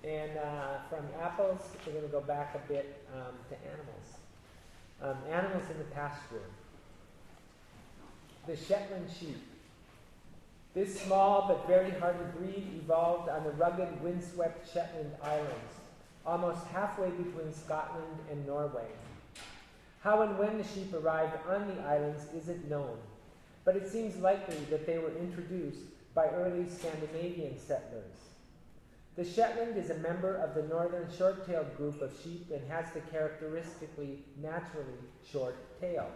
And from apples, we're going to go back a bit to animals. Animals in the pasture. The Shetland sheep. This small but very hardy breed evolved on the rugged, windswept Shetland Islands, almost halfway between Scotland and Norway. How and when the sheep arrived on the islands isn't known, but it seems likely that they were introduced by early Scandinavian settlers. The Shetland is a member of the northern short-tailed group of sheep and has the characteristically naturally short tail.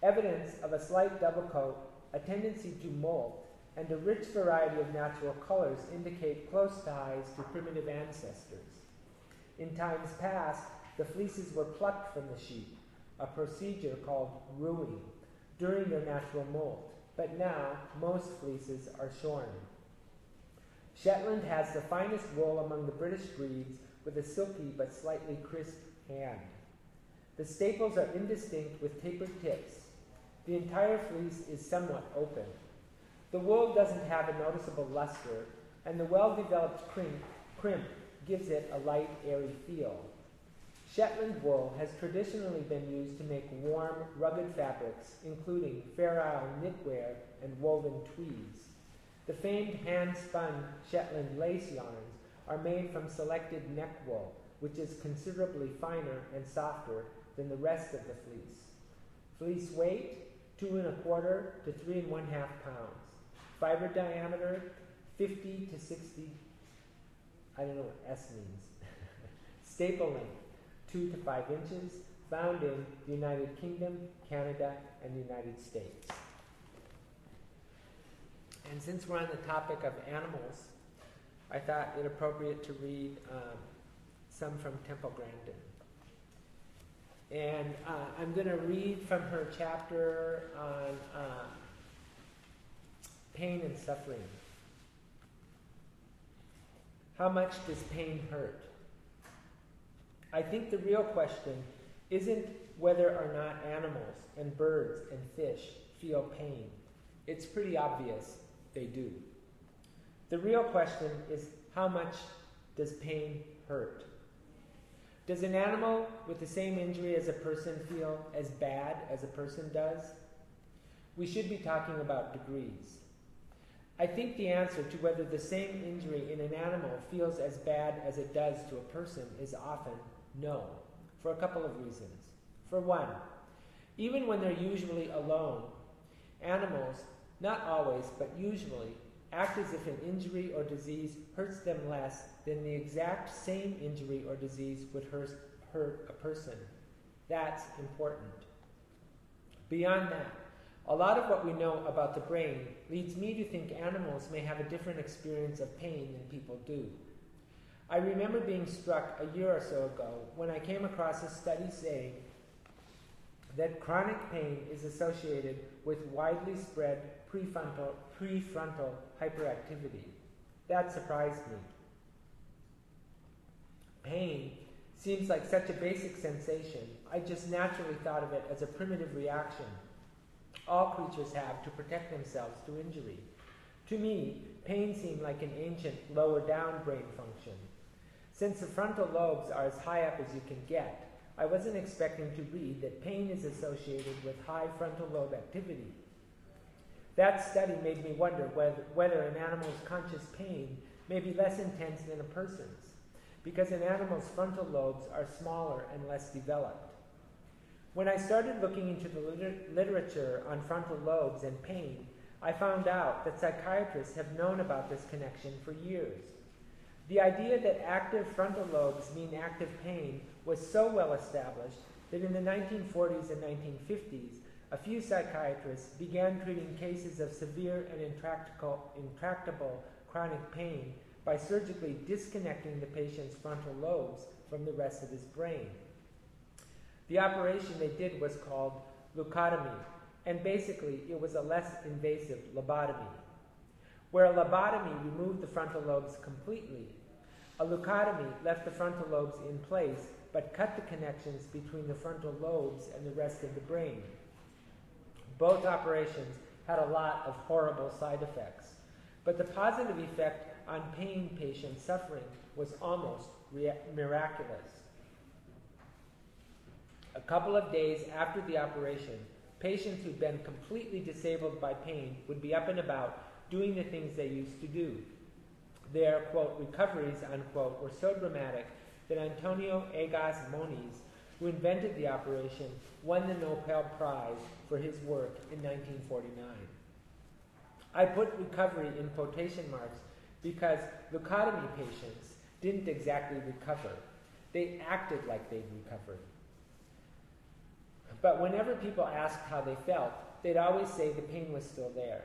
Evidence of a slight double coat, a tendency to molt, and a rich variety of natural colors indicate close ties to primitive ancestors. In times past, the fleeces were plucked from the sheep, a procedure called rueing, during their natural molt, but now most fleeces are shorn. Shetland has the finest wool among the British breeds, with a silky but slightly crisp hand. The staples are indistinct with tapered tips. The entire fleece is somewhat open. The wool doesn't have a noticeable luster, and the well-developed crimp gives it a light, airy feel. Shetland wool has traditionally been used to make warm, rugged fabrics, including Fair Isle knitwear and woven tweeds. The famed hand-spun Shetland lace yarns are made from selected neck wool, which is considerably finer and softer than the rest of the fleece. Fleece weight, 2 1/4 to 3 1/2 pounds. Fiber diameter, 50 to 60, I don't know what S means. Staple length, 2 to 5 inches, found in the United Kingdom, Canada, and the United States. And since we're on the topic of animals, I thought it appropriate to read some from Temple Grandin. And I'm going to read from her chapter on pain and suffering. How much does pain hurt? I think the real question isn't whether or not animals and birds and fish feel pain. It's pretty obvious they do. The real question is, how much does pain hurt? Does an animal with the same injury as a person feel as bad as a person does? We should be talking about degrees. I think the answer to whether the same injury in an animal feels as bad as it does to a person is often no, for a couple of reasons. For one, even when they're usually alone, animals, not always, but usually, act as if an injury or disease hurts them less than the exact same injury or disease would hurt a person. That's important. Beyond that, a lot of what we know about the brain leads me to think animals may have a different experience of pain than people do. I remember being struck a year or so ago when I came across a study saying that chronic pain is associated with widely spread prefrontal hyperactivity. That surprised me. Pain seems like such a basic sensation. I just naturally thought of it as a primitive reaction all creatures have to protect themselves to injury. To me, pain seemed like an ancient lower down brain function. Since the frontal lobes are as high up as you can get, I wasn't expecting to read that pain is associated with high frontal lobe activity. That study made me wonder whether an animal's conscious pain may be less intense than a person's, because an animal's frontal lobes are smaller and less developed. When I started looking into the literature on frontal lobes and pain, I found out that psychiatrists have known about this connection for years. The idea that active frontal lobes mean active pain was so well established that in the 1940s and 1950s, a few psychiatrists began treating cases of severe and intractable chronic pain by surgically disconnecting the patient's frontal lobes from the rest of his brain. The operation they did was called leucotomy, and basically it was a less invasive lobotomy. Where a lobotomy removed the frontal lobes completely, a leucotomy left the frontal lobes in place but cut the connections between the frontal lobes and the rest of the brain. Both operations had a lot of horrible side effects, but the positive effect on pain patients suffering was almost miraculous. A couple of days after the operation, patients who'd been completely disabled by pain would be up and about doing the things they used to do. Their, quote, recoveries, unquote, were so dramatic that Antonio Egas Moniz, who invented the operation, won the Nobel Prize for his work in 1949. I put recovery in quotation marks because leucotomy patients didn't exactly recover. They acted like they'd recovered. But whenever people asked how they felt, they'd always say the pain was still there.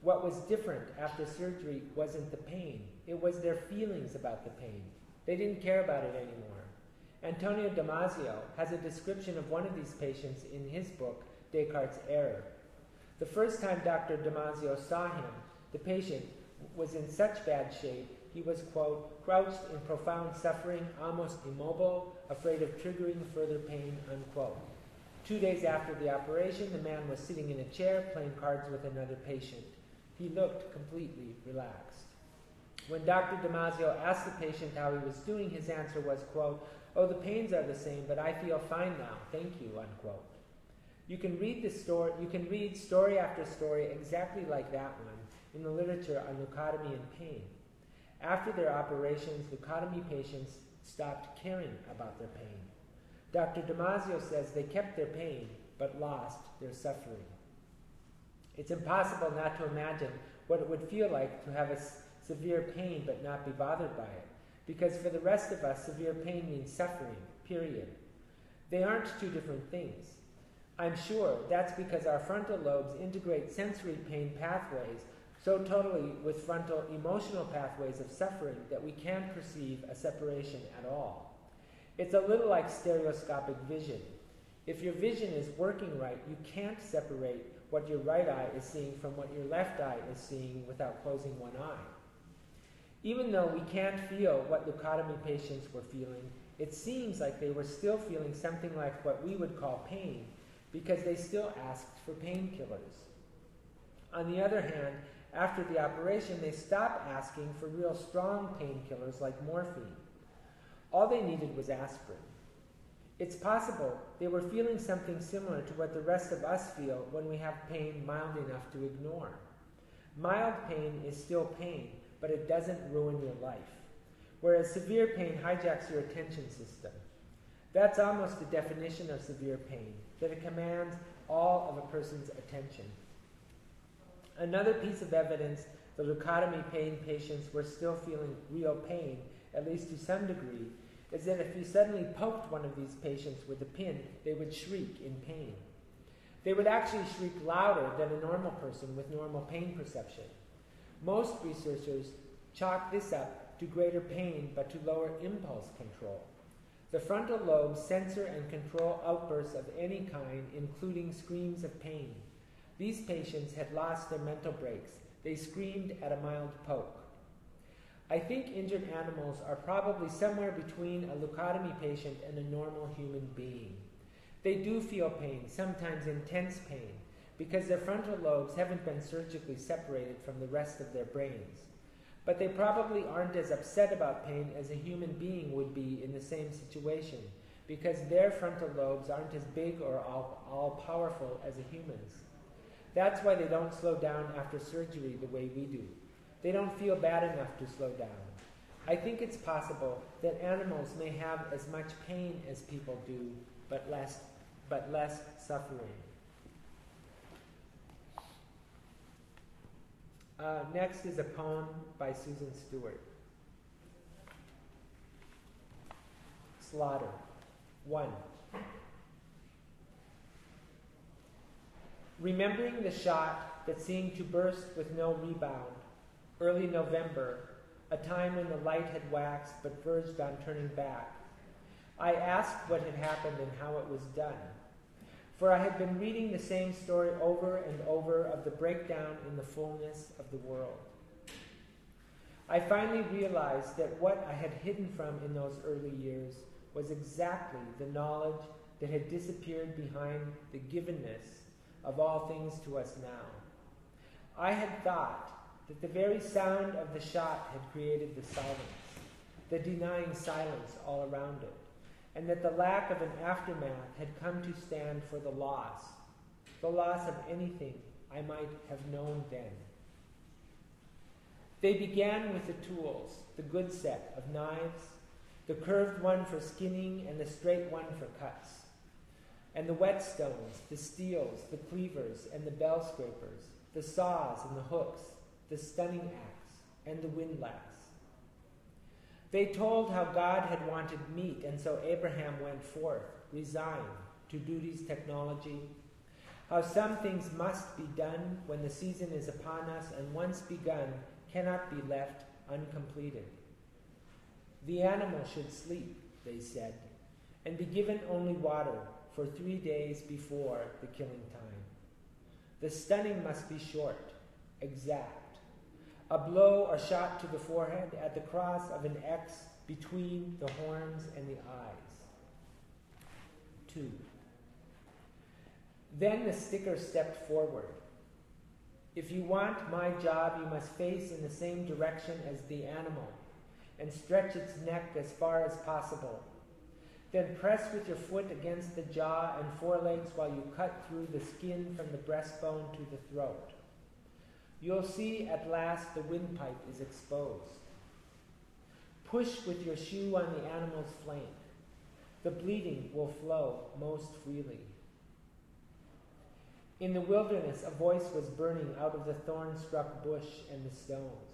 What was different after surgery wasn't the pain. It was their feelings about the pain. They didn't care about it anymore. Antonio Damasio has a description of one of these patients in his book, Descartes' Error. The first time Dr. Damasio saw him, the patient was in such bad shape, he was, quote, crouched in profound suffering, almost immobile, afraid of triggering further pain, unquote. 2 days after the operation, the man was sitting in a chair playing cards with another patient. He looked completely relaxed. When Dr. Damasio asked the patient how he was doing, his answer was, quote, oh, the pains are the same, but I feel fine now, thank you, unquote. You can read story after story exactly like that one in the literature on leucotomy and pain. After their operations, leucotomy patients stopped caring about their pain. Dr. Damasio says they kept their pain, but lost their suffering. It's impossible not to imagine what it would feel like to have a severe pain but not be bothered by it, because for the rest of us, severe pain means suffering, period. They aren't two different things. I'm sure that's because our frontal lobes integrate sensory pain pathways so totally with frontal emotional pathways of suffering that we can't perceive a separation at all. It's a little like stereoscopic vision. If your vision is working right, you can't separate what your right eye is seeing from what your left eye is seeing without closing one eye. Even though we can't feel what leucotomy patients were feeling, it seems like they were still feeling something like what we would call pain, because they still asked for painkillers. On the other hand, after the operation, they stopped asking for real strong painkillers like morphine. All they needed was aspirin. It's possible they were feeling something similar to what the rest of us feel when we have pain mild enough to ignore. Mild pain is still pain, but it doesn't ruin your life, whereas severe pain hijacks your attention system. That's almost the definition of severe pain, that it commands all of a person's attention. Another piece of evidence the leucotomy pain patients were still feeling real pain, at least to some degree, is that if you suddenly poked one of these patients with a pin, they would shriek in pain. They would actually shriek louder than a normal person with normal pain perception. Most researchers chalk this up to greater pain but to lower impulse control. The frontal lobes censor and control outbursts of any kind, including screams of pain. These patients had lost their mental brakes. They screamed at a mild poke. I think injured animals are probably somewhere between a leucotomy patient and a normal human being. They do feel pain, sometimes intense pain, because their frontal lobes haven't been surgically separated from the rest of their brains. But they probably aren't as upset about pain as a human being would be in the same situation, because their frontal lobes aren't as big or all-powerful as a human's. That's why they don't slow down after surgery the way we do. They don't feel bad enough to slow down. I think it's possible that animals may have as much pain as people do, but less suffering. Next is a poem by Susan Stewart. Slaughter. 1. Remembering the shot that seemed to burst with no rebound, early November, a time when the light had waxed but verged on turning back, I asked what had happened and how it was done. For I had been reading the same story over and over of the breakdown in the fullness of the world. I finally realized that what I had hidden from in those early years was exactly the knowledge that had disappeared behind the givenness of all things to us now. I had thought that the very sound of the shot had created the silence, the denying silence all around it, and that the lack of an aftermath had come to stand for the loss of anything I might have known then. They began with the tools, the good set of knives, the curved one for skinning and the straight one for cuts, and the whetstones, the steels, the cleavers, and the bell scrapers, the saws and the hooks, the stunning axe, and the windlass. They told how God had wanted meat, and so Abraham went forth, resigned to duty's technology, how some things must be done when the season is upon us, and once begun, cannot be left uncompleted. The animal should sleep, they said, and be given only water for 3 days before the killing time. The stunning must be short, exact, a blow or shot to the forehead at the cross of an X between the horns and the eyes. 2. Then the sticker stepped forward. If you want my job, you must face in the same direction as the animal and stretch its neck as far as possible. Then press with your foot against the jaw and forelegs while you cut through the skin from the breastbone to the throat. You'll see at last the windpipe is exposed. Push with your shoe on the animal's flank. The bleeding will flow most freely. In the wilderness, a voice was burning out of the thorn-struck bush and the stones.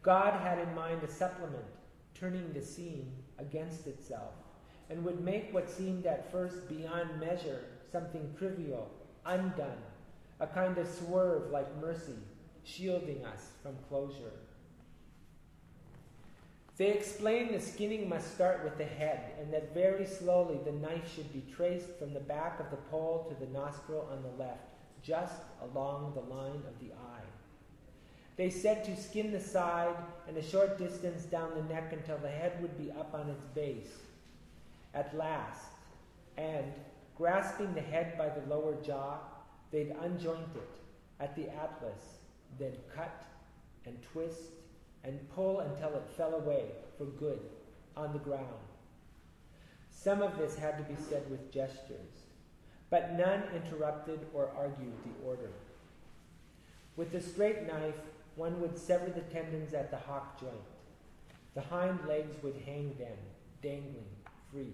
God had in mind a supplement, turning the scene against itself, and would make what seemed at first beyond measure something trivial, undone, a kind of swerve like mercy, shielding us from closure. They explained the skinning must start with the head, and that very slowly the knife should be traced from the back of the pole to the nostril on the left, just along the line of the eye. They said to skin the side and a short distance down the neck until the head would be up on its base. At last, and, grasping the head by the lower jaw, they'd unjoint it at the atlas, then cut and twist and pull until it fell away for good on the ground. Some of this had to be said with gestures, but none interrupted or argued the order. With the straight knife, one would sever the tendons at the hock joint. The hind legs would hang then, dangling, free.